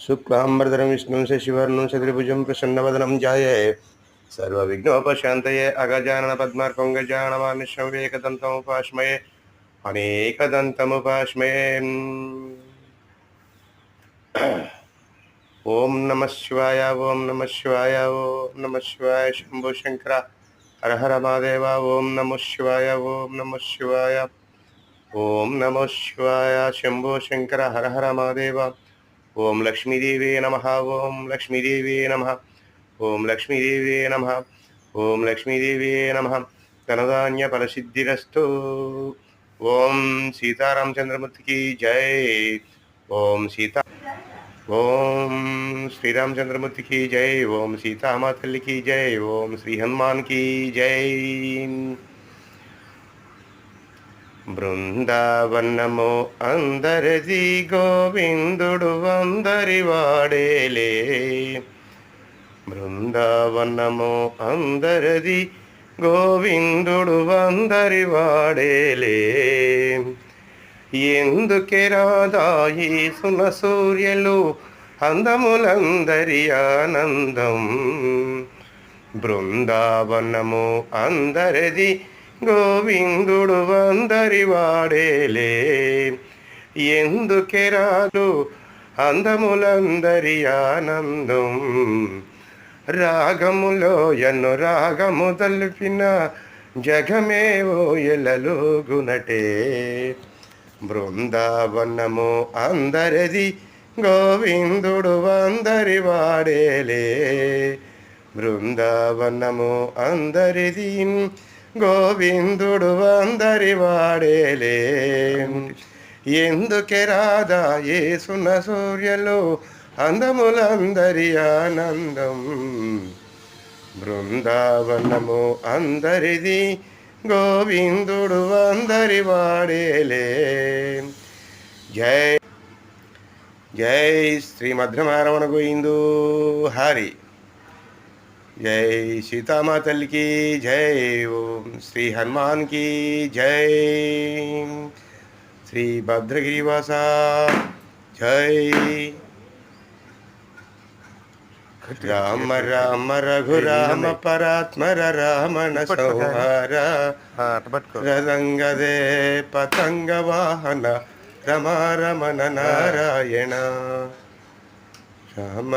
शुक्लांबरधरं विष्णुं शशिवर्णं चतुर्भुजं प्रसन्नवदनं ध्यायेत् सर्वविघ्नोपशान्तये अगजाननपद्मार्कं गजाननमानिशं एकदन्तमुपास्महे अनेकदन्तमुपास्महे। ओम नमः शिवाय ओम नमः शिवाय ओम नमः शिवाय शंभो शंकर हर हर महादेव। ओम नमः शिवाय ओम नमः शिवाय ओम नमः शिवाय शंभो शंकर हर हर महादेव। ओम लक्ष्मीदेवी नमः ओम लक्ष्मीदेवी नमः ओम लक्ष्मीदेवी नमः ओम लक्ष्मीदेवी नमः। धनधान्य फलसिद्धिरस्तु। ओम सीतारामचंद्रमूर्ति की जय। ओम सीता ओम श्री रामचंद्रमूर्ति की जय। ओम सीता मातल्ली की जय। ओम श्री हनुमान की जय। బృందావనము అందరిది గోవిందుడు అందరి వాడేలే. బృందావనము అందరిది గోవిందుడు అందరి వాడేలే. ఎందుకే రాదాయి సున సూర్యులు అందములందరి ఆనందం. బృందావనము అందరిది గోవిందుడు అందరి వాడేలే. ఎందుకే రాదు అందములందరి ఆనందం. రాగములో ఎన్ను రాగము తల్పిన జగమే ఓయలలోగునటే. బృందావనము అందరిది గోవిందుడు అందరి వాడేలే. బృందావనము అందరిది గోవిందుడు అందరి వాడేలే. ఎందుకే రాధా యేసున సూర్యలో అందములందరి ఆనందం. బృందావనము అందరిది గోవిందుడు అందరి వాడేలే. జై జై శ్రీ మధ్రమారమణ గోవిందు హరి. जय सीता मातल की जय। ओम श्री हनुमान की जय। श्री भद्रगिरिवासा जय। राम राम रघुराम परात्मर रामन संहार रदंगदे पतंग वाहन रमा रमन नारायण राम।